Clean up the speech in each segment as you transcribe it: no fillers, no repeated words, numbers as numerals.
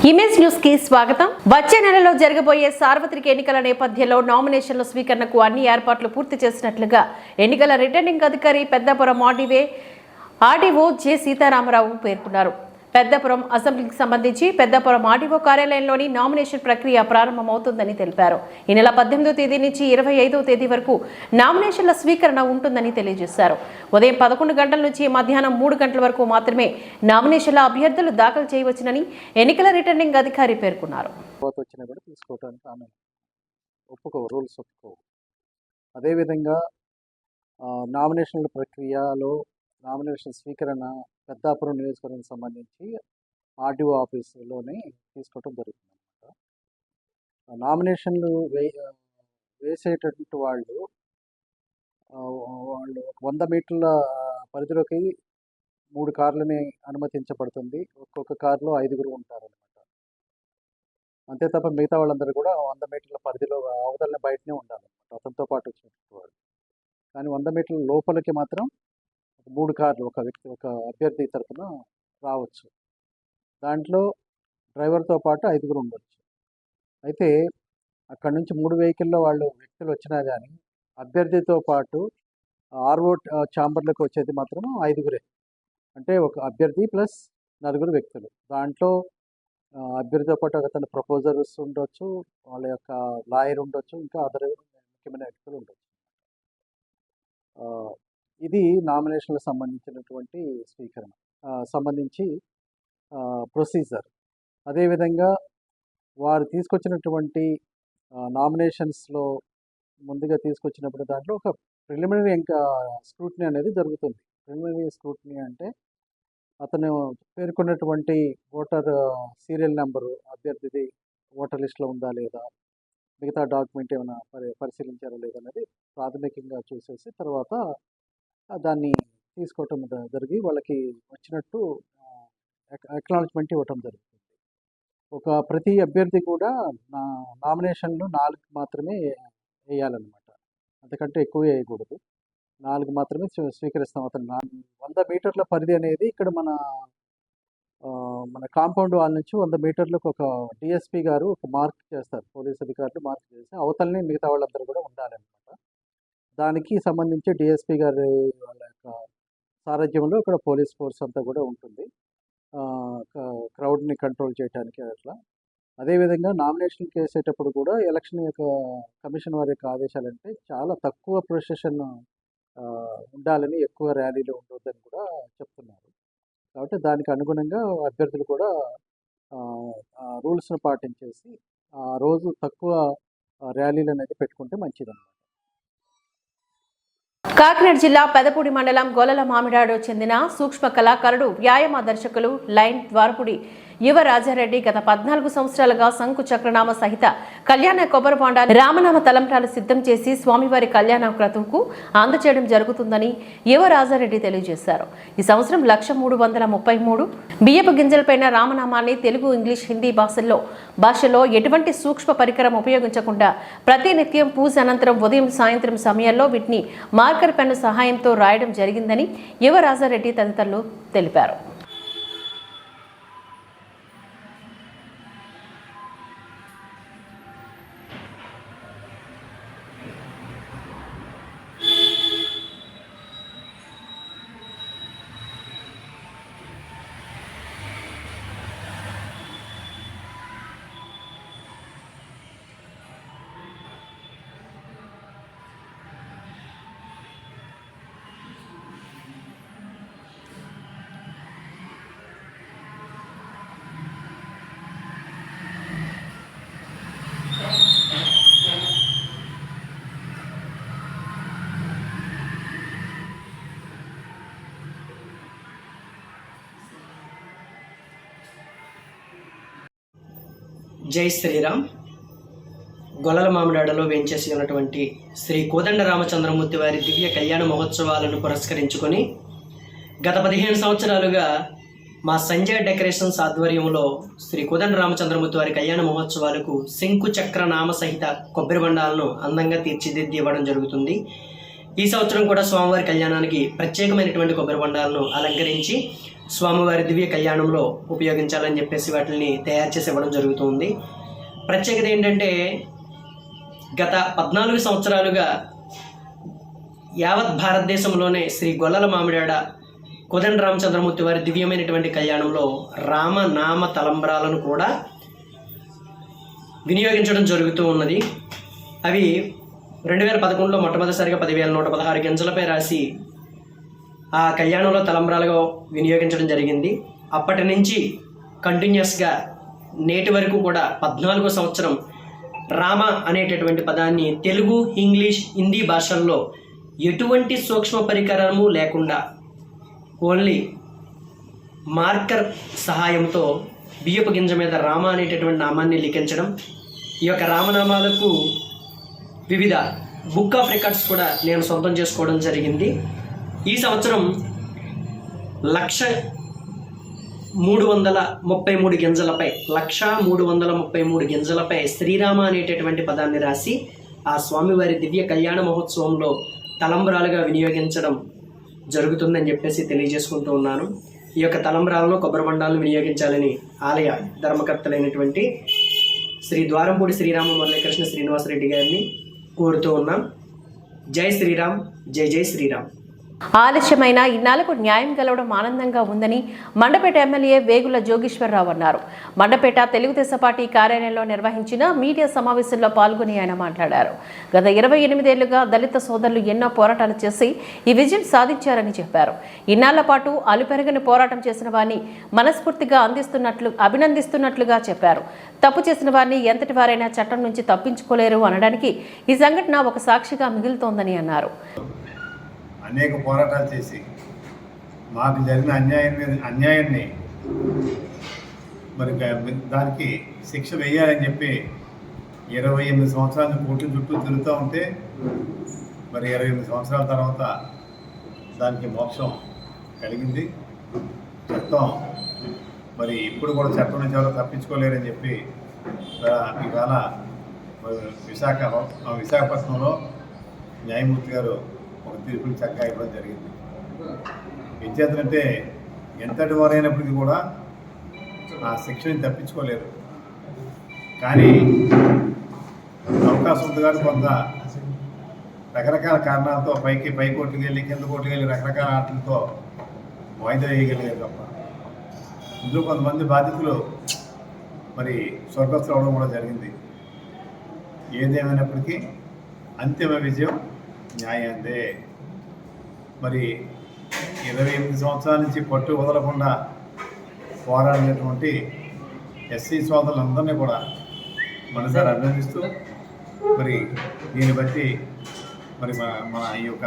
Image news కి స్వాగతం. వచ్చే నెలలో జరగబోయే సార్వత్రిక ఎన్నికల నేపథ్యంలో నామినేషన్ల స్వీకరణకు అన్ని ఏర్పాట్లు పూర్తి చేసినట్లుగా ఎన్నికల రిటర్నింగ్ అధికారి పెద్దపురం ఆర్డీఓ జె సీతారామరావు పేర్కొన్నారు. పెద్దపురం అసెంబ్లీకి సంబంధించి పెద్దపురం ఆర్డీఓ కార్యాలయంలోని నామినేషన్ ప్రక్రియ ప్రారంభమవుతుందని తెలిపారు. ఈ నెల 18వ తేదీ నుంచి 25వ తేదీ వరకు నామినేషన్ల స్వీకరణ ఉంటుందని తెలియజేశారు. ఉదయం 11 గంటల నుంచి మధ్యాహ్నం 3 గంటల వరకు మాత్రమే నామినేషన్ల అభ్యర్థులు దాఖలు చేయవచ్చునని ఎన్నికల రిటర్నింగ్ అధికారి పేర్కొన్నారు. అదేవిధంగా నామినేషన్ల ప్రక్రియలో నామినేషన్ స్వీకరణ పెద్దాపురం నియోజకవర్గానికి సంబంధించి ఆర్డీఓ ఆఫీసులోనే తీసుకోవటం జరుగుతుంది అనమాట. నామినేషన్లు వేసేటటువంటి వాళ్ళు 100 మీటర్ల పరిధిలోకి 3 కార్లని అనుమతించబడుతుంది. ఒక్కొక్క కారులో 5గురు ఉంటారనమాట. అంతే తప్ప మిగతా వాళ్ళందరూ కూడా 100 మీటర్ల పరిధిలో అవతలని బయటనే ఉండాలన్నమాట, అతనితో పాటు వచ్చినటువంటి వాళ్ళు. కానీ 100 మీటర్ల లోపలికి మాత్రం 3 కార్లు ఒక అభ్యర్థి తరఫున రావచ్చు. దాంట్లో డ్రైవర్తో పాటు 5గురు ఉండొచ్చు. అయితే అక్కడ నుంచి 3 వెహికల్లో వ్యక్తులు వచ్చినా కానీ అభ్యర్థితో పాటు ఆర్ఓ ఛాంబర్లకు వచ్చేది మాత్రం 5గురే. అంటే ఒక అభ్యర్థి ప్లస్ 4 వ్యక్తులు. దాంట్లో అభ్యర్థితో పాటు అతని ప్రపోజర్స్ ఉండొచ్చు, వాళ్ళ యొక్క లాయర్ ఉండొచ్చు, ఇంకా అదర్ ముఖ్యమైన వ్యక్తులు ఉండొచ్చు. ఇది నామినేషన్లకు సంబంధించినటువంటి స్వీకరణ సంబంధించి ప్రొసీజర్. అదేవిధంగా వారు తీసుకొచ్చినటువంటి నామినేషన్స్లో ముందుగా తీసుకొచ్చినప్పుడు దాంట్లో ఒక ప్రిలిమినరీ ఇంకా స్క్రూటినీ అనేది జరుగుతుంది. ప్రిలిమినరీ స్క్రూటినీ అంటే అతను పేర్కొన్నటువంటి ఓటర్ సీరియల్ నెంబరు అభ్యర్థిది ఓటర్ లిస్టులో ఉందా లేదా, మిగతా డాక్యుమెంట్ ఏమైనా పరిశీలించారా లేదా అనేది ప్రాథమికంగా చూసేసి తర్వాత దాన్ని తీసుకోవటం జరిగి వాళ్ళకి వచ్చినట్టు అక్నాలెడ్జ్మెంట్ ఇవ్వటం జరుగుతుంది. ప్రతి అభ్యర్థి కూడా నామినేషన్లు 4 మాత్రమే వేయాలన్నమాట, అంతకంటే ఎక్కువ వేయకూడదు. 4 మాత్రమే స్వీకరిస్తాం. అతను 100 మీటర్ల పరిధి అనేది ఇక్కడ మన కాంపౌండ్ వాల్ నుంచి 100 మీటర్లకు ఒక డిఎస్పీ గారు ఒక మార్క్ చేస్తారు, పోలీస్ అధికారులు మార్క్ చేసి అవతలని మిగతా వాళ్ళందరూ కూడా ఉండాలన్నమాట. దానికి సంబంధించి డిఎస్పీ గారి వాళ్ళ యొక్క సారథ్యంలో ఇక్కడ పోలీస్ ఫోర్స్ అంతా కూడా ఉంటుంది, క్రౌడ్ని కంట్రోల్ చేయడానికి అట్లా. అదేవిధంగా నామినేషన్కి వేసేటప్పుడు కూడా ఎలక్షన్ యొక్క కమిషన్ వారి యొక్క ఆదేశాలంటే చాలా తక్కువ ప్రొసెషన్ ఉండాలని, ఎక్కువ ర్యాలీలు ఉండొద్దని కూడా చెప్తున్నారు. కాబట్టి దానికి అనుగుణంగా అభ్యర్థులు కూడా రూల్స్ను పాటించేసి ఆ రోజు తక్కువ ర్యాలీలు అనేది పెట్టుకుంటే మంచిదన్నమాట. కాకినాడ జిల్లా పెదపూడి మండలం గొల్లల మామిడాడో చెందిన సూక్ష్మ కళాకారుడు, వ్యాయామ దర్శకులు లైన్ ద్వారపుడి యువ రాజారెడ్డి గత 14 సంవత్సరాలుగా శంకు చక్రనామ సహిత కళ్యాణ కొబ్బరి బొండాలు, రామనామ తలంబ్రాలు సిద్ధం చేసి స్వామివారి కళ్యాణ క్రతువుకు అందచేయడం జరుగుతుందని యువ రాజారెడ్డి తెలియజేశారు. ఈ సంవత్సరం 1,333 బియ్యపు గింజలపైన రామనామాన్ని తెలుగు, ఇంగ్లీష్, హిందీ భాషల్లో ఎటువంటి సూక్ష్మ పరికరం ఉపయోగించకుండా ప్రతినిత్యం పూజ అనంతరం ఉదయం సాయంత్రం సమయాల్లో వీటిని మార్కర్ పెన్ను సహాయంతో రాయడం జరిగిందని యువ రాజారెడ్డి తదితరులు తెలిపారు. జై శ్రీరామ్. గొల్లల మామిడాడలో వేంచేసి ఉన్నటువంటి శ్రీ కోదండ రామచంద్రమూర్తి వారి దివ్య కళ్యాణ మహోత్సవాలను పురస్కరించుకొని గత 15 సంవత్సరాలుగా మా సంజయ్ డెకరేషన్స్ ఆధ్వర్యంలో శ్రీ కోదండ రామచంద్రమూర్తి వారి కళ్యాణ మహోత్సవాలకు శంకు చక్ర నామ సహిత కొబ్బరి బండాలను అందంగా తీర్చిదిద్ది ఇవ్వడం జరుగుతుంది. ఈ సంవత్సరం కూడా స్వామివారి కళ్యాణానికి ప్రత్యేకమైనటువంటి కొబ్బరి బొండాలను అలంకరించి స్వామివారి దివ్య కళ్యాణంలో ఉపయోగించాలని చెప్పేసి వాటిని తయారు చేసి ఇవ్వడం జరుగుతుంది. ప్రత్యేకత ఏంటంటే గత 14 సంవత్సరాలుగా యావత్ భారతదేశంలోనే శ్రీ గొల్లల మామిడాడ కోదండ రామచంద్రమూర్తి వారి దివ్యమైనటువంటి కళ్యాణంలో రామనామ తలంబ్రాలను కూడా వినియోగించడం జరుగుతూ ఉన్నది. అవి 2011లో మొట్టమొదటిసారిగా 10,116 గింజలపై రాసి ఆ కళ్యాణంలో తలంబ్రాలుగా వినియోగించడం జరిగింది. అప్పటి నుంచి కంటిన్యూస్గా నేటి వరకు కూడా 14వ సంవత్సరం రామ అనేటటువంటి పదాన్ని తెలుగు, ఇంగ్లీష్, హిందీ భాషల్లో ఎటువంటి సూక్ష్మ పరికరము లేకుండా ఓన్లీ మార్కర్ సహాయంతో బియ్యపు గింజ మీద రామ అనేటటువంటి నామాన్ని లిఖించడం, ఈ యొక్క రామనామాలకు వివిధ బుక్ ఆఫ్ రికార్డ్స్ కూడా నేను సొంతం చేసుకోవడం జరిగింది. ఈ సంవత్సరం 1,333 గింజలపై 1,333 గింజలపై శ్రీరామ అనేటటువంటి పదాన్ని రాసి ఆ స్వామివారి దివ్య కళ్యాణ మహోత్సవంలో తలంబ్రాలుగా వినియోగించడం జరుగుతుందని చెప్పేసి తెలియజేసుకుంటూ ఉన్నాను. ఈ యొక్క తలంబ్రాలను కొబ్బరి బొండాలను వినియోగించాలని ఆలయ ధర్మకర్తలైనటువంటి శ్రీ ద్వారంపూడి శ్రీరామ మురళీకృష్ణ శ్రీనివాసరెడ్డి గారిని కోరుతూ ఉన్నాం. జై శ్రీరామ్, జై జై శ్రీరామ్. ఆలస్యమైన ఇన్నాళ్లకు న్యాయం గెలవడం ఆనందంగా ఉందని మండపేట ఎమ్మెల్యే వేగుల జోగేశ్వరరావు అన్నారు. మండపేట తెలుగుదేశం పార్టీ కార్యాలయంలో నిర్వహించిన మీడియా సమావేశంలో పాల్గొని ఆయన మాట్లాడారు. గత 28 ఏళ్లుగా దళిత సోదరులు ఎన్నో పోరాటాలు చేసి ఈ విజయం సాధించారని చెప్పారు. ఇన్నాళ్ల పాటు అలుపెరగని పోరాటం చేసిన వారిని మనస్ఫూర్తిగా అభినందిస్తున్నట్లుగా చెప్పారు. తప్పు చేసిన వారిని ఎంతటి వారైనా చట్టం నుంచి తప్పించుకోలేరు అనడానికి ఈ సంఘటన ఒక సాక్షిగా మిగులుతోందని అన్నారు. అనేక పోరాటాలు చేసి మాకు జరిగిన అన్యాయాన్ని మరి దానికి శిక్ష వేయాలని చెప్పి 28 సంవత్సరాల కోర్టు చుట్టూ తిరుగుతూ ఉంటే మరి 28 సంవత్సరాల తర్వాత దానికి మోక్షం కలిగింది. చట్టం మరి ఇప్పుడు కూడా చట్టం నుంచి ఎవరు తప్పించుకోలేరని చెప్పి ఇవాళ విశాఖపట్నంలో న్యాయమూర్తి గారు ఒక తీర్పులు చక్కగా ఇవ్వడం జరిగింది. విద్యార్థులంటే ఎంతటి వారైనప్పటికీ కూడా ఆ శిక్షని తప్పించుకోలేరు. కానీ అవకాశం ఉంది కానీ కొంత రకరకాల కారణాలతో పై కోర్టుకు వెళ్ళి కింద కోర్టుకు వెళ్ళి రకరకాల ఆటలతో వాయిదా వేయగలిగారు తప్ప ఇందులో కొంతమంది బాధితులు మరి స్వర్గస్థులు అవడం కూడా జరిగింది. ఏదేమైనప్పటికీ అంతిమ విజయం న్యాయందే. మరి 28 సంవత్సరాల నుంచి పట్టు వదలకుండా పోరాడినటువంటి ఎస్సీ సోదరులందరినీ కూడా మనసారి అభినందిస్తూ మరి దీన్ని బట్టి మరి మన ఈ యొక్క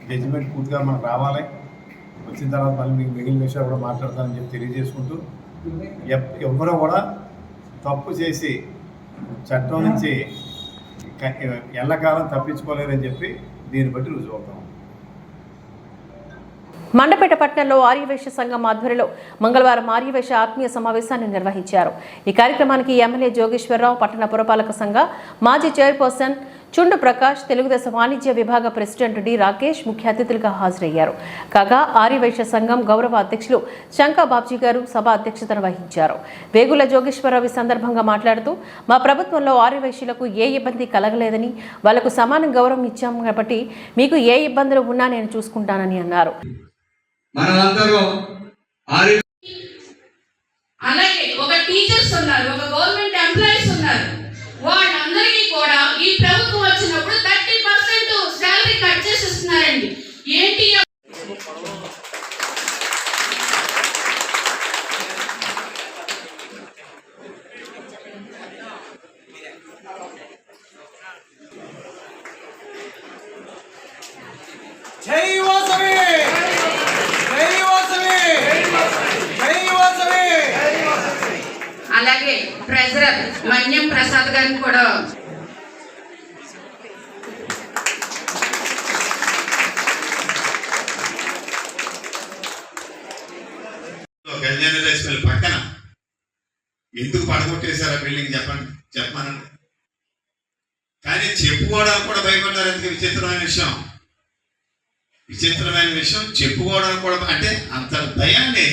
జడ్జిమెంట్ పూర్తిగా మనకు రావాలి. వచ్చిన తర్వాత మళ్ళీ మీకు మిగిలిన విషయాలు కూడా మాట్లాడతానని చెప్పి తెలియజేసుకుంటూ ఎవ్వరూ కూడా తప్పు చేసి చట్టం నుంచి ఎల్లకాలం తప్పించుకోలేరని చెప్పి దీన్ని బట్టి రుజువు అవుతాం. మండపేట పట్టణంలో ఆర్యవైశ్య సంఘం ఆధ్వర్యంలో మంగళవారం ఆర్యవైశ్య ఆత్మీయ సమావేశాన్ని నిర్వహించారు. ఈ కార్యక్రమానికి ఎమ్మెల్యే జోగేశ్వరరావు, పట్టణ పురపాలక సంఘ మాజీ చైర్పర్సన్ చుండు ప్రకాష్, తెలుగుదేశం వాణిజ్య విభాగ ప్రెసిడెంట్ డి రాకేష్ ముఖ్య అతిథులుగా హాజరయ్యారు. కాగా ఆర్యవైశ్య సంఘం గౌరవ అధ్యక్షులు శంకా బాబ్జీ గారు సభ అధ్యక్షతన వహించారు. వేగుల జోగేశ్వరరావు ఈ సందర్భంగా మాట్లాడుతూ, మా ప్రభుత్వంలో ఆర్యవైశ్యులకు ఏ ఇబ్బంది కలగలేదని, వాళ్లకు సమాన గౌరవం ఇచ్చాం కాబట్టి మీకు ఏ ఇబ్బందులు ఉన్నా నేను చూసుకుంటానని అన్నారు. అలాగే ఒక టీచర్స్ ఉన్నారు, ఒక గవర్నమెంట్ ఎంప్లాయీస్ ఉన్నారు. వాళ్ళందరికీ కూడా ఈ ప్రభుత్వం వచ్చినప్పుడు 30% శాలరీ కట్ చేసేస్తున్నారండి. ఏంటి అలాగే ట్రెజరర్ మన్యం ప్రసాద్ గారిని కూడా కళ్యాణ రైస్ పక్కన ఎందుకు పడగొట్టేశారా బిల్డింగ్ చెప్పమనండి. కానీ చెప్పుకోవడానికి కూడా భయపడ్డారు. ఎందుకు విచిత్రమైన విషయం, విచిత్రమైన విషయం చెప్పుకోవడానికి కూడా అంటే అంత భయాన్ని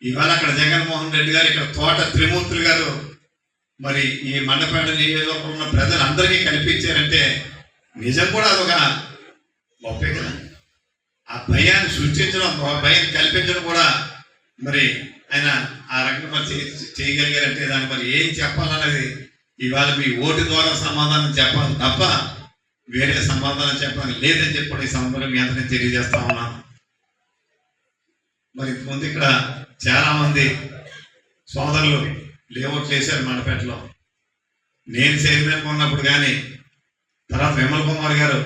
ఇవాళ అక్కడ జగన్మోహన్ రెడ్డి గారు, ఇక్కడ తోట త్రిమూర్తులు గారు మరి ఈ మండపేట నియోజకవర్గంలో ఉన్న ప్రజలందరికీ కల్పించారంటే నిజం కూడా అదొక గొప్పే కదా. ఆ భయాన్ని సృష్టించడం, భయాన్ని కల్పించడం కూడా మరి ఆయన ఆ రకంగా మరి చేయగలిగారంటే దాన్ని మరి ఏం చెప్పాలన్నది ఇవాళ మీ ఓటు ద్వారా సమాధానం చెప్పాలి తప్ప వేరే సమాధానం చెప్పాలి లేదని చెప్పి ఈ సందర్భంగా మీ అందరినీ తెలియజేస్తా ఉన్నాను. మరి ముందు ఇక్కడ చాలా మంది సోదరులు లేఅవుట్లు వేశారు మండపేటలో. నేను చైర్మన్గా ఉన్నప్పుడు కానీ, తర్వాత విమల్ కుమార్ గారు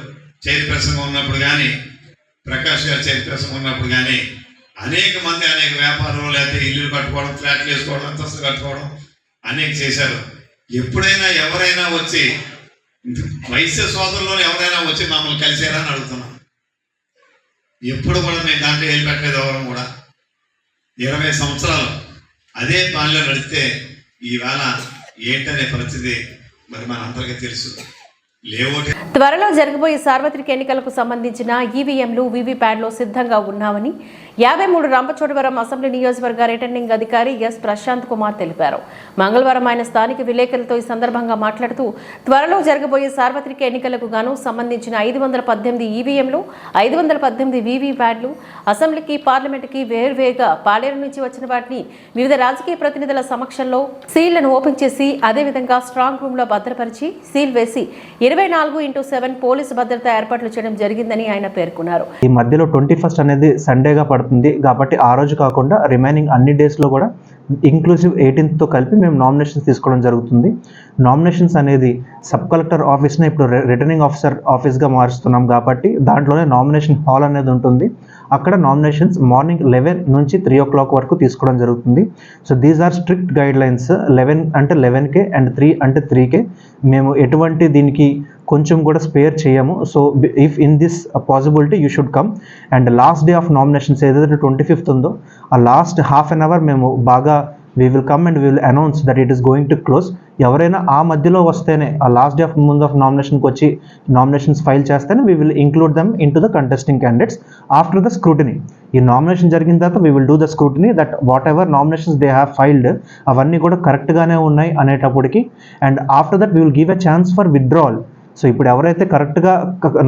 చైర్పర్సన్గా ఉన్నప్పుడు కానీ, ప్రకాష్ గారు చైర్పర్సన్గా ఉన్నప్పుడు కానీ అనేక మంది అనేక వ్యాపారం లేకపోతే ఇల్లు కట్టుకోవడం, ఫ్లాట్లు వేసుకోవడం, అంతస్తులు కట్టుకోవడం అనేక చేశారు. ఎప్పుడైనా ఎవరైనా వచ్చి వైశ్య సోదరుల్లో ఎవరైనా వచ్చి మమ్మల్ని కలిసారా అని అడుగుతున్నాం. ఎప్పుడు కూడా మేము దాంట్లో వెళ్ళి పెట్టలేదు. ఎవరు కూడా 20 సంవత్సరాలు అదే పనిలో నడిస్తే ఈవేళ ఏంటనే పరిస్థితి మరి మనందరికీ తెలుసు. త్వరలో జరగబోయే సార్వత్రిక ఎన్నికలకు సంబంధించిన ఈవీఎంలు, వీవీప్యాడ్లు సిద్ధంగా ఉన్నామని 53 రంపచోడవరం అసెంబ్లీ నియోజకవర్గ రిటర్నింగ్ అధికారి ఎస్ ప్రశాంత్ కుమార్ తెలిపారు. మంగళవారం ఆయన స్థానిక విలేకరులతో ఈ సందర్భంగా మాట్లాడుతూ త్వరలో జరగబోయే సార్వత్రిక ఎన్నికలకు గాను సంబంధించిన 518 ఈవీఎంలు, 518 వీవీప్యాడ్లు అసెంబ్లీకి, పార్లమెంటుకి వేర్వేరుగా పాలేరు నుంచి వచ్చిన వాటిని వివిధ రాజకీయ ప్రతినిధుల సమక్షంలో సీళ్లను ఓపెన్ చేసి అదేవిధంగా స్ట్రాంగ్ రూమ్ లో భద్రపరిచి సీల్ వేసి 24/7 పోలీసు భద్రత ఏర్పాట్లు చేయడం జరిగిందని ఆయన పేర్కొన్నారు. ఈ మధ్యలో 21st అనేది సండేగా పడుతుంది కాబట్టి ఆ రోజు కాకుండా రిమైనింగ్ అన్ని డేస్లో కూడా ఇంక్లూసివ్ 18తో కలిపి మేము నామినేషన్స్ తీసుకోవడం జరుగుతుంది. నామినేషన్స్ అనేది సబ్ కలెక్టర్ ఆఫీస్ని ఇప్పుడు రిటర్నింగ్ ఆఫీసర్ ఆఫీస్గా మారుస్తున్నాం కాబట్టి దాంట్లోనే నామినేషన్ హాల్ అనేది ఉంటుంది. అక్కడ నామినేషన్స్ మార్నింగ్ 11 నుంచి 3 o'clock వరకు తీసుకోవడం జరుగుతుంది. So these are strict guidelines. 11 అంటే 11K అండ్ 3 అంటే 3K. మేము ఎటువంటి దీనికి కొంచెం కూడా స్పేర్ చేయము. So if in this possibility you should come. And last day of nominations ఏదైతే 25th ఉందో ఆ లాస్ట్ హాఫ్ అన్ అవర్ మేము బాగా we will come and we will announce that it is going to close. ఎవరైనా ఆ మధ్యలో వస్తేనే ఆ లాస్ట్ డే ఆఫ్ ముందు ఆఫ్ నామినేషన్కి వచ్చి నామినేషన్స్ ఫైల్ చేస్తేనే we will include them into the contesting candidates after the scrutiny. ఈ నామినేషన్ జరిగిన తర్వాత we will do the scrutiny that whatever nominations they have filed అవన్నీ కూడా కరెక్ట్గానే ఉన్నాయి అనేటప్పటికి and after that we will give a chance for withdrawal. So ఇప్పుడు ఎవరైతే కరెక్ట్గా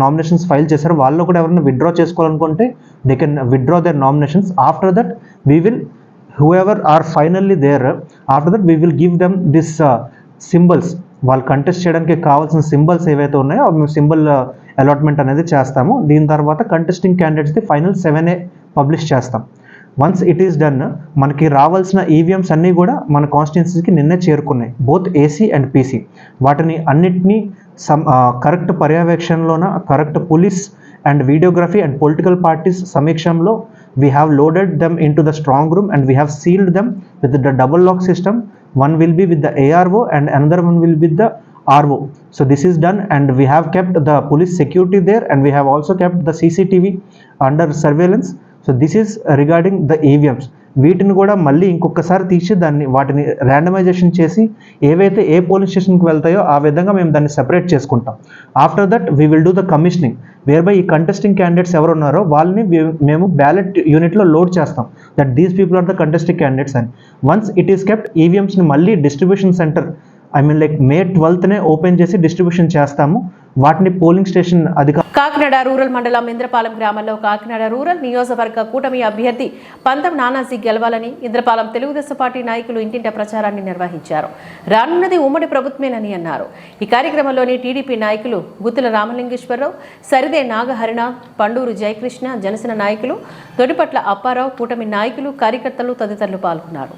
నామినేషన్స్ ఫైల్ చేశారో వాళ్ళు కూడా ఎవరైనా విత్డ్రా చేసుకోవాలనుకుంటే they can withdraw their nominations. After that we will whoever are finally there, after that we will give them this symbols. వాళ్ళు contest చేయడానికి కావాల్సిన సింబల్స్ ఏవైతే ఉన్నాయో మేము సింబల్ అలాట్మెంట్ అనేది చేస్తాము. దీని తర్వాత కంటెస్టింగ్ క్యాండిడేట్స్ది ఫైనల్ 7A పబ్లిష్ చేస్తాం. వన్స్ ఇట్ ఈస్ డన్ మనకి రావాల్సిన ఈవీఎంస్ అన్నీ కూడా మన కాన్స్టిట్యున్సీకి నిన్నే చేరుకున్నాయి, బోత్ ఏసీ అండ్ పీసీ. వాటిని అన్నిటినీ కరెక్ట్ పర్యవేక్షణలోన correct police and videography and political parties సమీక్షంలో we have loaded them into the strong room and we have sealed them with the double lock system. One will be with the ARO and another one will be with the RO. So this is done and we have kept the police security there and we have also kept the CCTV under surveillance. So this is regarding the EVMs. వీటిని కూడా మళ్ళీ ఇంకొకసారి తీసి వాటిని randomisation చేసి ఏవైతే ఏ polling స్టేషన్కి వెళ్తాయో ఆ విధంగా మేము దాన్ని సెపరేట్ చేసుకుంటాం. After that we will do the commissioning whereby ఈ కంటెస్టింగ్ క్యాండిడేట్స్ ఎవరు ఉన్నారో వాళ్ళని మేము బ్యాలెట్ యూనిట్లో లోడ్ చేస్తాం that these people are the contesting candidates అని. వన్స్ ఇట్ ఈస్ కెప్ట్ ఈవీఎంస్ని మళ్ళీ distribution centre May 12th open చేసి డిస్ట్రిబ్యూషన్ చేస్తాము. వాటిని పోలింగ్ స్టేషన్ కాకినాడ రూరల్ మండలం ఇంద్రపాలెం గ్రామంలో కాకినాడ రూరల్ నియోజకవర్గ కూటమి అభ్యర్థి పంతం నానాజీ గెలవాలని ఇంద్రపాలెం తెలుగుదేశం పార్టీ నాయకులు ఇంటింట ప్రచారాన్ని నిర్వహించారు. రానున్నది ఉమ్మడి ప్రభుత్వమేనని అన్నారు. ఈ కార్యక్రమంలోని టీడీపీ నాయకులు గుత్తుల రామలింగేశ్వరరావు, సరిదే నాగహరినాథ్, పండూరు జయకృష్ణ, జనసేన నాయకులు తొడిపట్ల అప్పారావు, కూటమి నాయకులు, కార్యకర్తలు తదితరులు పాల్గొన్నారు.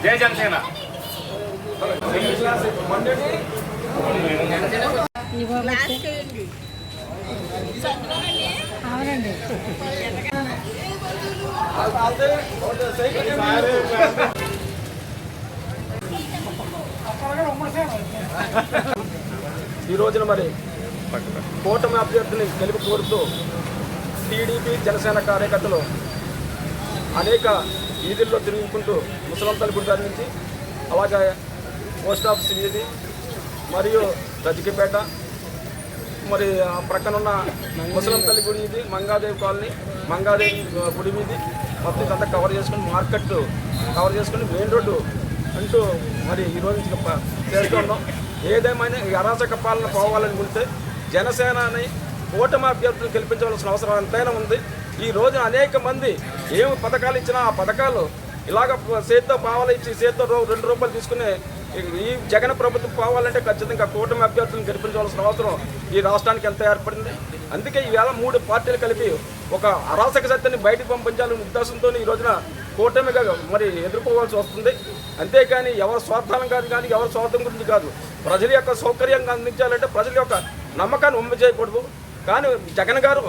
జై జనసేన. అవునండి. ఈ రోజున మరి కూటమి అభ్యర్థిని గెలుపు కోరుతూ టీడీపీ జనసేన కార్యకర్తలు అనేక వీధుల్లో తిరుగుకుంటూ ముసలంతల గుడి దగ్గర నుంచి అలాగే పోస్ట్ ఆఫీస్ వీధి మరియు గజికిపేట మరి ఆ ప్రక్కనున్న ముసలంతల్లి గుడి వీధి మంగాదేవి కాలనీ మంగాదేవి గుడి వీధి మొత్తం ఇదంతా కవర్ చేసుకుని మార్కెట్ కవర్ చేసుకుని మెయిన్ రోడ్డు అంటూ మరి ఈరోజు చేస్తున్నాం. ఏదేమైనా ఈ అరాచక పాలన పోవాలని వెళ్తే జనసేనని కూటమి అభ్యర్థులు గెలిపించవలసిన అవసరం ఎంతైనా ఉంది. ఈ రోజున అనేక మంది ఏమి పథకాలు ఇచ్చినా ఆ పథకాలు ఇలాగ చేతితో పావాలు ఇచ్చి చేతితో 2 రూపాయలు తీసుకుని ఈ జగన్ ప్రభుత్వం పోవాలంటే ఖచ్చితంగా కూటమి అభ్యర్థులను గెలిపించవలసిన అవసరం ఈ రాష్ట్రానికి ఎంత ఏర్పడింది. అందుకే ఈవేళ 3 పార్టీలు కలిపి ఒక అరాచక శక్తిని బయటకు పంపించాలనే ఉద్దేశంతో ఈ రోజున కూటమిగా మరి ఎదుర్కోవాల్సి వస్తుంది. అంతేకాని ఎవరి స్వార్థాలం కాదు, కానీ ఎవరి స్వార్థం గురించి కాదు. ప్రజల యొక్క సౌకర్యంగా అందించాలంటే ప్రజల యొక్క నమ్మకాన్ని ఒమ్ము చేయకూడదు. కానీ జగన్ గారు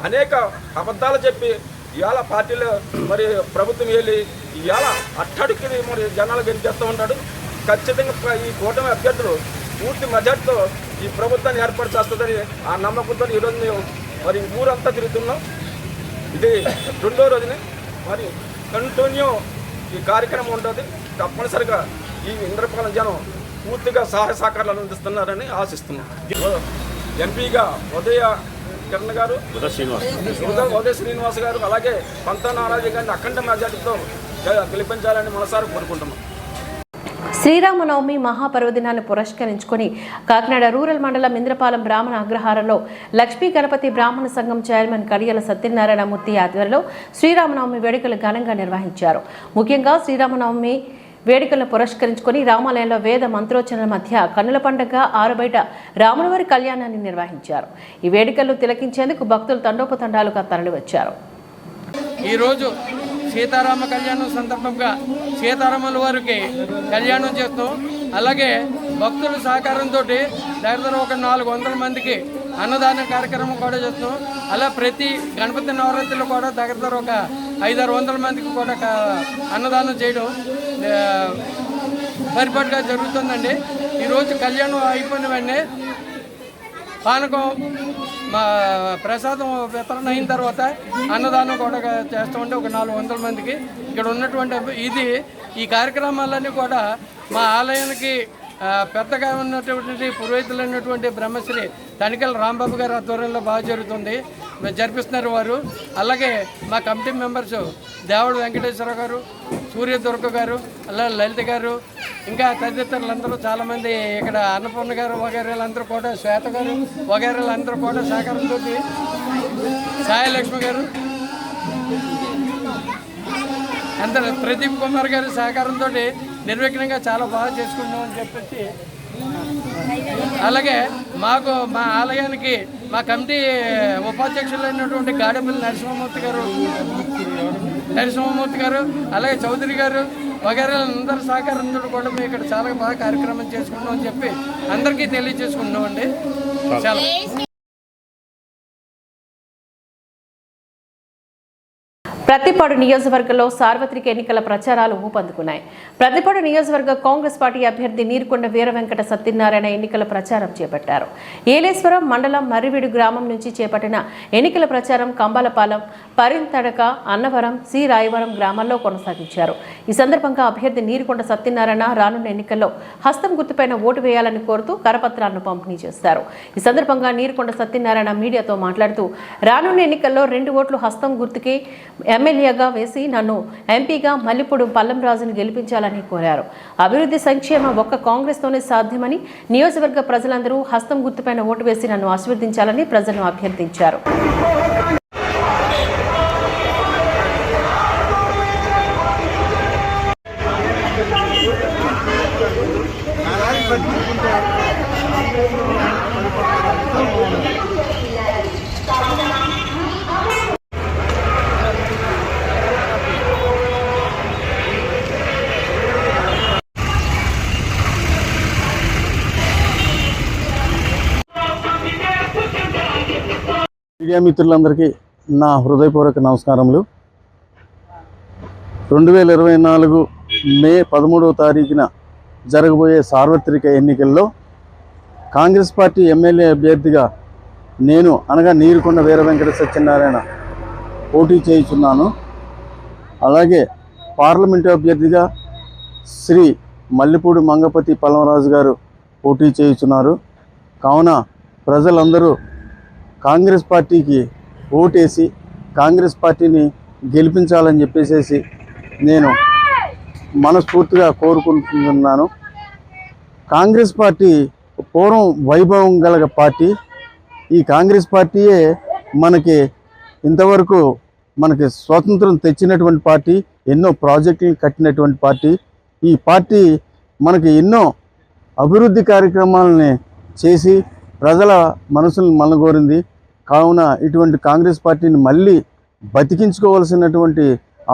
అనేక అబద్ధాలు చెప్పి ఇవాళ పార్టీలో మరి ప్రభుత్వం వెళ్ళి ఇవాళ అట్టడికి మరి జనాలు గెలిచేస్తూ ఉంటాడు. ఖచ్చితంగా ఈ కూటమి అభ్యర్థులు పూర్తి మెజార్టీతో ఈ ప్రభుత్వాన్ని ఏర్పాటు చేస్తుందని ఆ నమ్మకంతో ఈరోజు మేము మరి ఊరంతా తిరుగుతున్నాం. ఇది 2వ రోజుని మరి కంటిన్యూ ఈ కార్యక్రమం ఉంటుంది. తప్పనిసరిగా ఈ ఇంద్రపాలెం జనం పూర్తిగా సహాయ సహకారాలు అందిస్తున్నారని ఆశిస్తున్నాం. ఎంపీగా ఉదయ కిరణ్ గారు, ఉదయ శ్రీనివాస్ గారు, అలాగే పంతా నారాజు గారిని అఖండ మెజార్టీతో గెలిపించాలని మనసారి కోరుకుంటున్నాం. శ్రీరామనవమి మహాపర్వదినాన్ని పురస్కరించుకొని కాకినాడ రూరల్ మండలం ఇంద్రపాలెం బ్రాహ్మణ అగ్రహారంలో లక్ష్మీ గణపతి బ్రాహ్మణ సంఘం చైర్మన్ కడియల సత్యనారాయణమూర్తి ఆధ్వర్యంలో శ్రీరామనవమి వేడుకలు ఘనంగా నిర్వహించారు. ముఖ్యంగా శ్రీరామనవమి వేడుకలను పురస్కరించుకొని రామాలయంలో వేద మంత్రోచ్చరణల మధ్య కన్నుల పండుగ ఆరుబయట రాములవారి కళ్యాణాన్ని నిర్వహించారు. ఈ వేడుకలు తిలకించేందుకు భక్తులు తండోపతండాలుగా తరలివచ్చారు. ఈరోజు సీతారామ కళ్యాణం సందర్భంగా సీతారాముల వారికి కళ్యాణం చేస్తాం. అలాగే భక్తుల సహకారంతో దగ్గర ఒక 400 మందికి అన్నదాన కార్యక్రమం కూడా చేస్తాం. అలా ప్రతి గణపతి నవరాత్రిలో కూడా దగ్గర ఒక 500-600 మందికి కూడా అన్నదానం చేయడం పరిపాటుగా జరుగుతుందండి. ఈరోజు కళ్యాణం అయిపోయిన వెంటనే పానకం మా ప్రసాదం వితరణ అయిన తర్వాత అన్నదానం కూడా చేస్తామంటే ఒక 400 మందికి ఇక్కడ ఉన్నటువంటి ఈ కార్యక్రమాలన్నీ కూడా మా ఆలయానికి పెద్దగా ఉన్నటువంటి పురోహితులైనటువంటి బ్రహ్మశ్రీ తనికల రాంబాబు గారి ఆధ్వర్యంలో బాగా జరుగుతుంది, జరిపిస్తున్నారు వారు. అలాగే మా కమిటీ మెంబర్స్ దేవడు వెంకటేశ్వర గారు, సూర్యదుర్గ గారు, అలాగే లలిత గారు, ఇంకా తదితరులందరూ చాలామంది ఇక్కడ అన్నపూర్ణ గారు వగైరాలందరూ కూడా, శ్వేత గారు వగైరాలందరూ కూడా సహకారంతో, సాయలక్ష్మి గారు, అందరూ ప్రదీప్ కుమార్ గారి సహకారంతో నిర్విఘ్నంగా చాలా బాగా చేసుకుంటామని చెప్పేసి, అలాగే మాకు మా ఆలయానికి మా కమిటీ ఉపాధ్యక్షులైనటువంటి గాడపల్లి నరసింహమూర్తి గారు అలాగే చౌదరి గారు వగైరా అందరి సహకారంతో కూడా మేము ఇక్కడ చాలా బాగా కార్యక్రమం చేసుకుంటాం అని చెప్పి అందరికీ తెలియజేసుకుంటున్నామండి. చాలా ప్రతిపాడు నియోజకవర్గంలో సార్వత్రిక ఎన్నికల ప్రచారాలు ఊపందుకున్నాయి. ప్రతిపాడు నియోజకవర్గ కాంగ్రెస్ పార్టీ అభ్యర్థి నీరుకొండ వీర వెంకట సత్యనారాయణ ఎన్నికల ప్రచారం చేపట్టారు. ఏలేశ్వరం మండలం మర్రివీడు గ్రామం నుంచి చేపట్టిన ఎన్నికల ప్రచారం కంబాలపాలెం, పరింతడక, అన్నవరం, సి రాయవరం గ్రామాల్లో కొనసాగించారు. ఈ సందర్భంగా అభ్యర్థి నీరుకొండ సత్యనారాయణ రానున్న ఎన్నికల్లో హస్తం గుర్తుపైన ఓటు వేయాలని కోరుతూ కరపత్రాలను పంపిణీ చేస్తారు. ఈ సందర్భంగా నీరుకొండ సత్యనారాయణ మీడియాతో మాట్లాడుతూ రానున్న ఎన్నికల్లో 2 ఓట్లు హస్తం గుర్తుకి ఎమ్మెల్యేగా వేసి నన్ను ఎంపీగా మల్లిపూడి పల్లంరాజును గెలిపించాలని కోరారు. అభివృద్ధి సంక్షేమం ఒక్క కాంగ్రెస్తోనే సాధ్యమని, నియోజకవర్గ ప్రజలందరూ హస్తం గుర్తుపైన ఓటు వేసి నన్ను ఆశీర్వదించాలని ప్రజలను అభ్యర్థించారు. మీడియా మిత్రులందరికీ నా హృదయపూర్వక నమస్కారములు. 2024 మే 13వ తారీఖున జరగబోయే సార్వత్రిక ఎన్నికల్లో కాంగ్రెస్ పార్టీ ఎమ్మెల్యే అభ్యర్థిగా నేను అనగా నీరుకొండ వీర వెంకట సత్యనారాయణ పోటీ చేయుచున్నాను. అలాగే పార్లమెంటు అభ్యర్థిగా శ్రీ మల్లెపూడి మంగపతి పల్లవరాజు గారు పోటీ చేయుచున్నారు. కావున ప్రజలందరూ కాంగ్రెస్ పార్టీకి ఓటేసి కాంగ్రెస్ పార్టీని గెలిపించాలని చెప్పేసి నేను మనస్ఫూర్తిగా కోరుకుంటున్నాను. కాంగ్రెస్ పార్టీ పూర్వం వైభవం గల పార్టీ. ఈ కాంగ్రెస్ పార్టీయే మనకి ఇంతవరకు మనకి స్వాతంత్రం తెచ్చినటువంటి పార్టీ, ఎన్నో ప్రాజెక్టులు కట్టినటువంటి పార్టీ. ఈ పార్టీ మనకి ఎన్నో అభివృద్ధి కార్యక్రమాలని చేసి ప్రజల మనసులను మలగోరింది. కావున ఇటువంటి కాంగ్రెస్ పార్టీని మళ్ళీ బతికించుకోవాల్సినటువంటి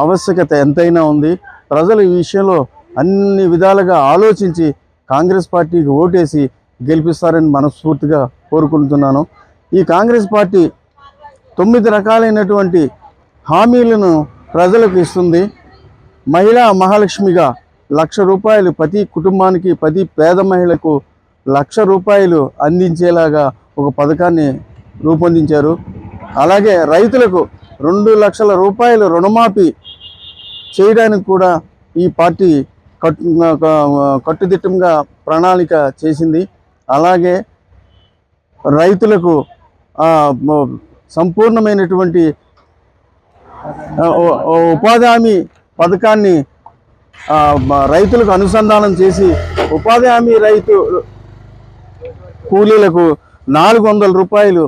ఆవశ్యకత ఎంతైనా ఉంది. ప్రజలు ఈ విషయంలో అన్ని విధాలుగా ఆలోచించి కాంగ్రెస్ పార్టీకి ఓటేసి గెలిపిస్తారని మనస్ఫూర్తిగా కోరుకుంటున్నాను. ఈ కాంగ్రెస్ పార్టీ 9 రకాలైనటువంటి హామీలను ప్రజలకు ఇస్తుంది. మహిళా మహాలక్ష్మిగా 1,00,000 రూపాయలు ప్రతి కుటుంబానికి, ప్రతి పేద మహిళకు 1,00,000 రూపాయలు అందించేలాగా ఒక పథకాన్ని రూపొందించారు. అలాగే రైతులకు 2,00,000 రూపాయలు రుణమాఫీ చేయడానికి కూడా ఈ పార్టీ కట్టుదిట్టంగా ప్రణాళిక చేసింది. అలాగే రైతులకు సంపూర్ణమైనటువంటి ఉపాధి హామీ పథకాన్ని రైతులకు అనుసంధానం చేసి ఉపాధి హామీ రైతు కూలీలకు 400 రూపాయలు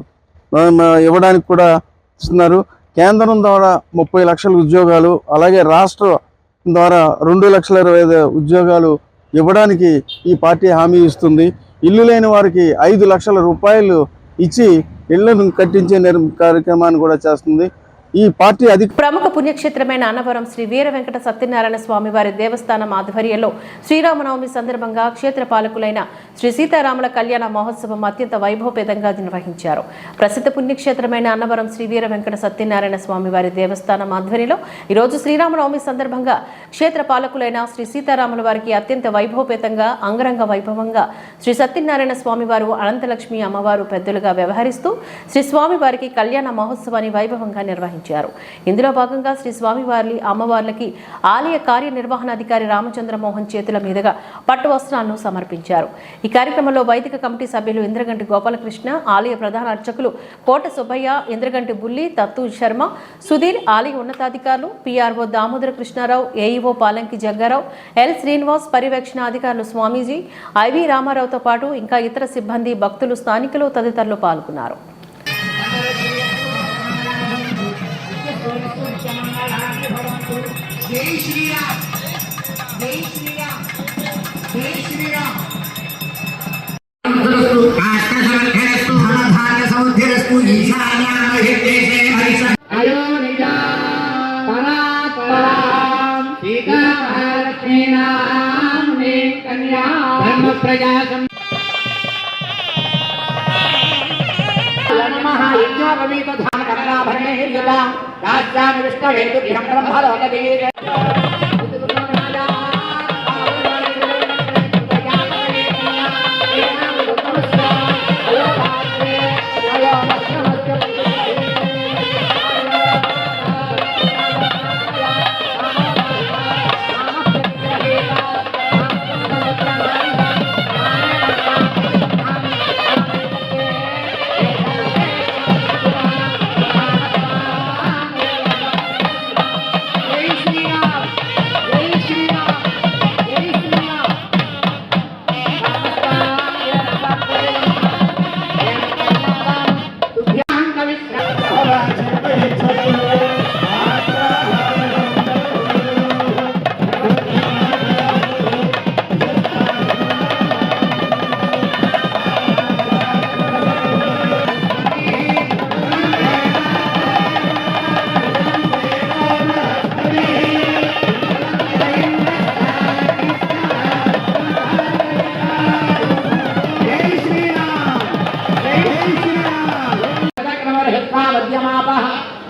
ఇవ్వడానికి కూడా ఇస్తున్నారు. కేంద్రం ద్వారా 30 లక్షల ఉద్యోగాలు, అలాగే రాష్ట్రం ద్వారా 2,20,000 ఉద్యోగాలు ఇవ్వడానికి ఈ పార్టీ హామీ ఇస్తుంది. ఇల్లు లేని వారికి 5 లక్షల రూపాయలు ఇచ్చి ఇళ్లను కట్టించే కార్యక్రమాన్ని కూడా చేస్తుంది. ఈ పార్టీ ప్రముఖ పుణ్యక్షేత్రమైన అన్నవరం శ్రీ వీర వెంకట సత్యనారాయణ స్వామి వారి దేవస్థానం ఆధ్వర్యంలో శ్రీరామనవమి సందర్భంగా క్షేత్ర పాలకులైన శ్రీ సీతారాముల కళ్యాణ మహోత్సవం అత్యంత వైభవపేతంగా నిర్వహించారు. ప్రసిద్ధ పుణ్యక్షేత్రమైన అన్నవరం శ్రీ వీర వెంకట సత్యనారాయణ స్వామి వారి దేవస్థానం ఆధ్వర్యంలో ఈరోజు శ్రీరామనవమి సందర్భంగా క్షేత్ర పాలకులైన శ్రీ సీతారాముల వారికి అత్యంత వైభవపేతంగా అంగరంగ వైభవంగా శ్రీ సత్యనారాయణ స్వామి వారు అనంతలక్ష్మి అమ్మవారు పెద్దలుగా వ్యవహరిస్తూ శ్రీ స్వామి వారికి కళ్యాణ మహోత్సవాన్ని వైభవంగా నిర్వహించారు. ఇందులో భాగంగా శ్రీ స్వామివారి అమ్మవార్లకి ఆలయ కార్యనిర్వహణాధికారి రామచంద్రమోహన్ చేతుల మీదుగా పట్టు వస్త్రాలను సమర్పించారు. ఈ కార్యక్రమంలో వైదిక కమిటీ సభ్యులు ఇంద్రగంటి గోపాలకృష్ణ, ఆలయ ప్రధాన అర్చకులు కోట సుబ్బయ్య, ఇంద్రగంటి బుల్లి, తత్తు శర్మ, సుధీర్, ఆలయ ఉన్నతాధికారులు, PRO Damodara Krishnarao, AEO Palanki Jaggarao, L Srinivas, పర్యవేక్షణ అధికారులు స్వామీజీ, ఐవి రామారావుతో పాటు ఇంకా ఇతర సిబ్బంది, భక్తులు, స్థానికులు తదితరులు పాల్గొన్నారు. జై శ్రీరామ్, జై శ్రీరామ్, జై శ్రీరామ్. ఆష్టసమర్థనస్తు ధనధాన్య సముద్రస్తు ఈశాన్యామహిర్దేశే అయోనిజా పరాపరాం సీతామహాలక్ష్మీనామ్నే కన్యా ధర్మప్రజాసం నమః యజ్ఞోపవీత ధామ కమలాభరణే హిర్యతా రాజ్యామి విష్ణవేతుభ్యం బ్రహ్మలోకదీరే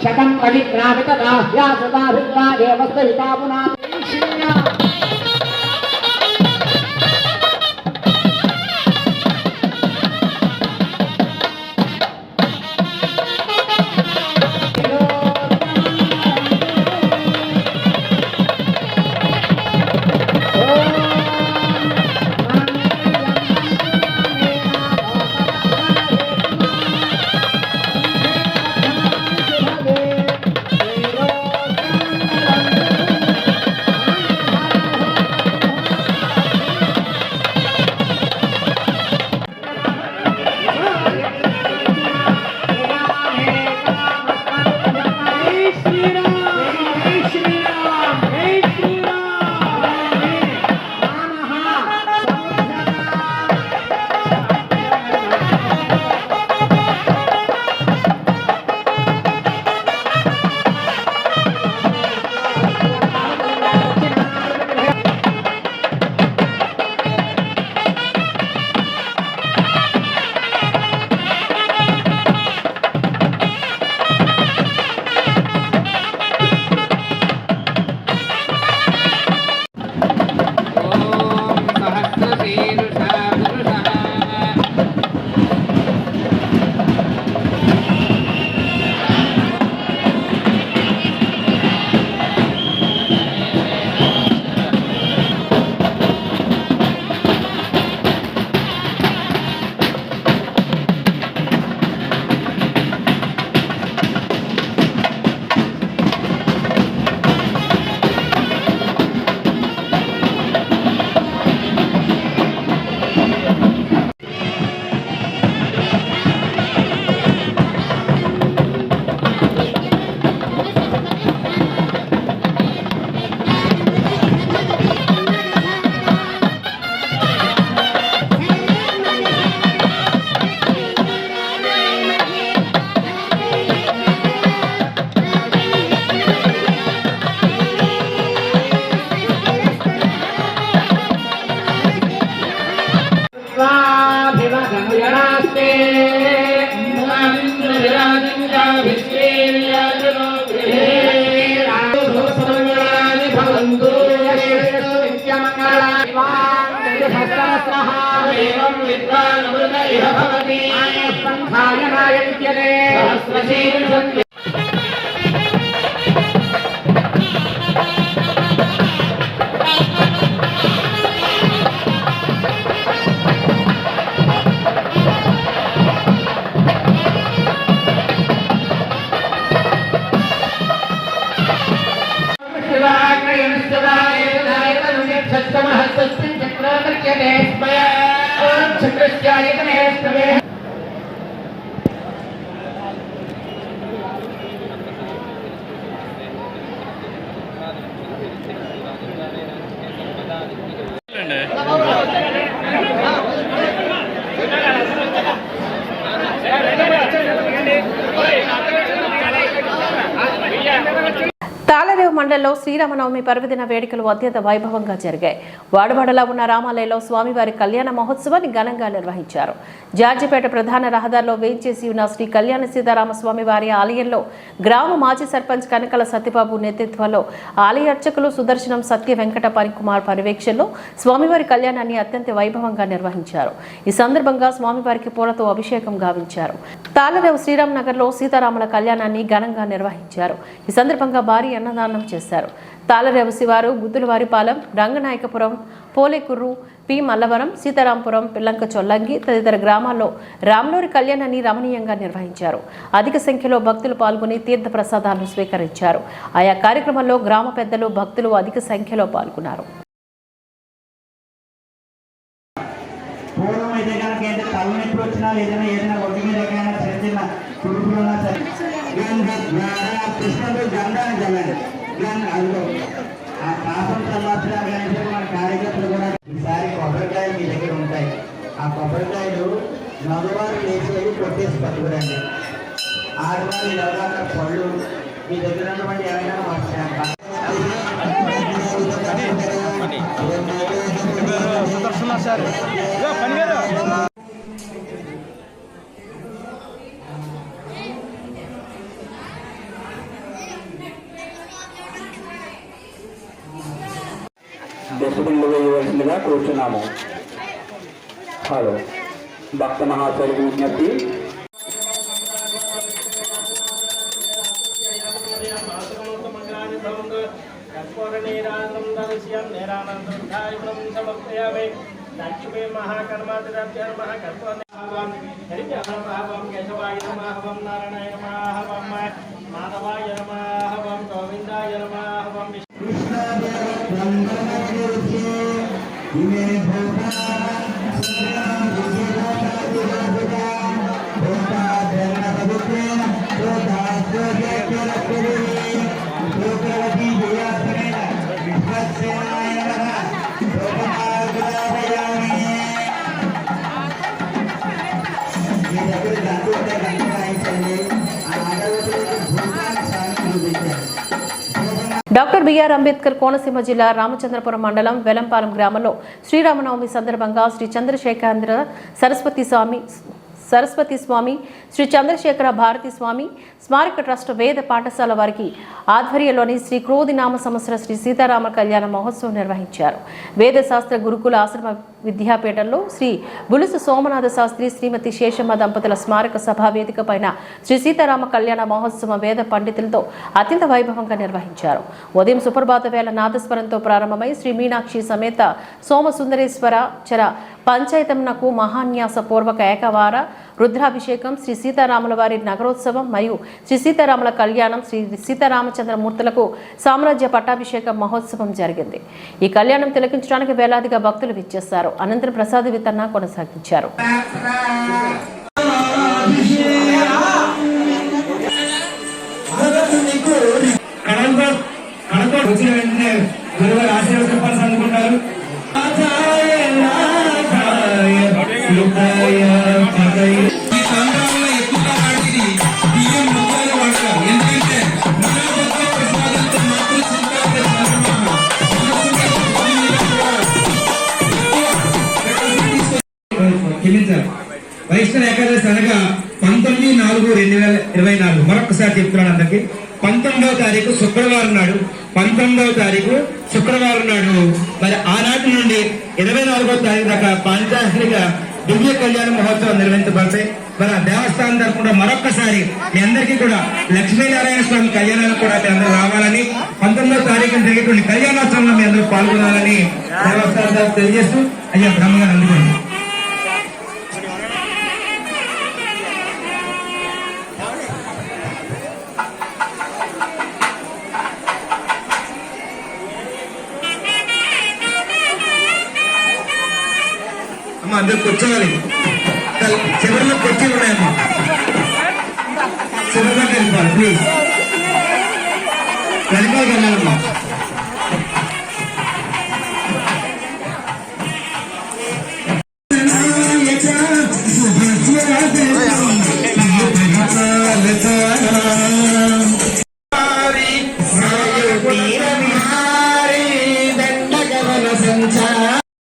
శతం పవిత్రామిత దాహ్యాసతాభిత్వా దేవస్థితా పునా విద్వాన్ అమృత ఇహ భవతి సంధాయనాయ విద్యతే సహస్రశీర్ష తాళరేవు మండలంలో శ్రీరామనవమి పర్వదిన వేడుకలు అత్యంత వైభవంగా జరిగాయి. వాడవాడలో ఉన్న రామాలయంలో స్వామివారి కళ్యాణ మహోత్సవాన్ని ఘనంగా నిర్వహించారు. జార్జిపేట ప్రధాన రహదారిలో వేంచేసి ఉన్న శ్రీ కళ్యాణ సీతారామ స్వామివారి ఆలయంలో గ్రామ మాజీ సర్పంచ్ కనకల సత్యబాబు నేతృత్వంలో ఆలయ అర్చకులు సుదర్శనం సత్య వెంకట పనికుమార్ పర్యవేక్షణలో స్వామివారి కళ్యాణాన్ని అత్యంత వైభవంగా నిర్వహించారు. ఈ సందర్భంగా స్వామివారికి పూలతో అభిషేకం గావించారు. తాళరేవు శ్రీరామ్ నగర్లో సీతారాముల కళ్యాణాన్ని ఘనంగా నిర్వహించారు. ఈ సందర్భంగా భారీ అన్నదానం చేశారు. తాళరేవు శివారు, గుద్దులవారిపాలెం, రంగనాయకపురం, పోలేకుర్రు, పి మల్లవరం, సీతారాంపురం, పిల్లంక చొల్లంగి తదితర గ్రామాల్లో రాములవారి కళ్యాణాన్ని రమణీయంగా నిర్వహించారు. అధిక సంఖ్యలో భక్తులు పాల్గొని తీర్థ ప్రసాదాలను స్వీకరించారు. ఆయా కార్యక్రమంలో గ్రామ పెద్దలు, భక్తులు అధిక సంఖ్యలో పాల్గొన్నారు. తలనొప్పి వచ్చినా ఏదైనా ఒడ్డు మీద చిన్న చిన్న తుడుపులు ఉన్నా సరే కృష్ణుడు గంధాన్ని చల్లండి. అందులో ఆ పాపం చల్లార్చడా కానీ మన కార్యకర్తలు కూడా ఈసారి కొబ్బరికాయలు మీ దగ్గర ఉంటాయి. ఆ కొబ్బరికాయలు మగవారు లేచి కొట్టేసి పట్టుకురండి. ఆడవారు ఎవరైనా పళ్ళు మీ దగ్గర ఉన్నటువంటి ఎవరైనా దశకుండు వేయవలసిందిగా కూర్చున్నాము. హలో భక్త మహాశైలికి విజ్ఞప్తి. డాక్టర్ బిఆర్ అంబేద్కర్ కోనసీమ జిల్లా రామచంద్రపురం మండలం వెలంపాలెం గ్రామంలో శ్రీరామనవమి సందర్భంగా శ్రీ చంద్రశేఖరేంద్ర సరస్వతి స్వామి, శ్రీ చంద్రశేఖర భారతి స్వామి స్మారక ట్రస్ట్ వేద పాఠశాల వారికి ఆధ్వర్యంలోని శ్రీ క్రోధి నామ సంవత్సర శ్రీ సీతారామ కళ్యాణ మహోత్సవం నిర్వహించారు. వేద శాస్త్ర గురుకుల ఆశ్రమ విద్యాపీఠంలో శ్రీ బులుసు సోమనాథ శాస్త్రి, శ్రీమతి శేషమ్మ దంపతుల స్మారక సభా వేదిక పైన శ్రీ సీతారామ కళ్యాణ మహోత్సవం వేద పండితులతో అత్యంత వైభవంగా నిర్వహించారు. ఉదయం సుప్రభాత వేళ నాదస్వరంతో ప్రారంభమై శ్రీ మీనాక్షి సమేత సోమసుందరేశ్వర చర పంచాయతమునకు మహాన్యాస పూర్వక ఏకవార రుద్రాభిషేకం, శ్రీ సీతారాముల వారి నగరోత్సవం మరియు శ్రీ సీతారాముల కళ్యాణం, శ్రీ సీతారామచంద్రమూర్తులకు సామ్రాజ్య పట్టాభిషేకం మహోత్సవం జరిగింది. ఈ కళ్యాణం తిలకించడానికి వేలాదిగా భక్తులు విచ్చేశారు. అనంతరం ప్రసాద వితరణ కొనసాగించారు. వైష్ణవ ఏకాదశి అనగా 19/4/2024 మరొకసారి చెప్తున్నాను అందరికి. 19వ తారీఖు శుక్రవారం నాడు మరి ఆనాటి నుండి 24వ తారీఖు దాకా పాంచాహిక దివ్య కళ్యాణ మహోత్సవం నిర్వహించబడతాయి. మన దేవస్థానం తరఫున మరొక్కసారి మీ అందరికీ కూడా లక్ష్మీనారాయణ స్వామి కళ్యాణానికి కూడా మీ అందరూ రావాలని, 19వ తారీఖున జరిగేటువంటి కళ్యాణోత్సవంలో మీ అందరూ పాల్గొనాలని దేవస్థానం తరఫు తెలియజేస్తూ అయ్యా బ్రహ్మగారు అందుకోండి. అమ్మ అందరు కూర్చోవాలి. చివరిలో కుర్చీలు ఉన్నాయమ్మా, చివరిలోకి వెళ్ళిపోవాలి ప్లీజ్. వెనకాలకి వెళ్ళాలమ్మా.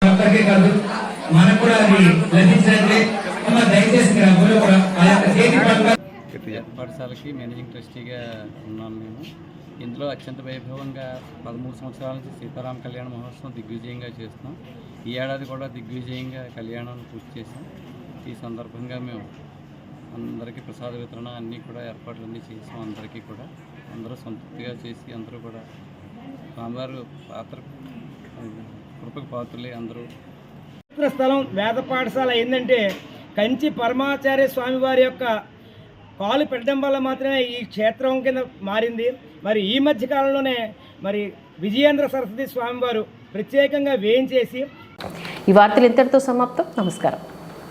ఒక్కరికే కాదు మనకు కూడా అది లభించినట్లే. అమ్మ దయచేసి మీరు ఆ ఊళ్ళో కూడా ఆ యొక్క చేతి పాఠశాలకి మేనేజింగ్ ట్రస్టీగా ఉన్నాను నేను. ఇందులో అత్యంత వైభవంగా 13 సంవత్సరాల నుంచి సీతారామ కళ్యాణ మహోత్సవం దిగ్విజయంగా చేస్తున్నాం. ఈ ఏడాది కూడా దిగ్విజయంగా కళ్యాణాన్ని పూర్తి చేసాం. ఈ సందర్భంగా మేము అందరికీ ప్రసాద వితరణ అన్నీ కూడా ఏర్పాట్లన్నీ చేసాం. అందరికీ కూడా అందరూ సంతృప్తిగా చేసి అందరూ కూడా స్వామివారు కృపకు పాత్రలే అందరూ. స్థలం వేద పాఠశాల ఏంటంటే కంచి పరమాచార్య స్వామి వారి యొక్క కాలు పెట్టడం వల్ల మాత్రమే ఈ క్షేత్రం కింద మారింది. మరి ఈ మధ్య కాలంలోనే మరి విజయేంద్ర సరస్వతి స్వామివారు ప్రత్యేకంగా వేయించేసి. ఈ వార్తలు ఇంతటితో సమాప్తం. నమస్కారం.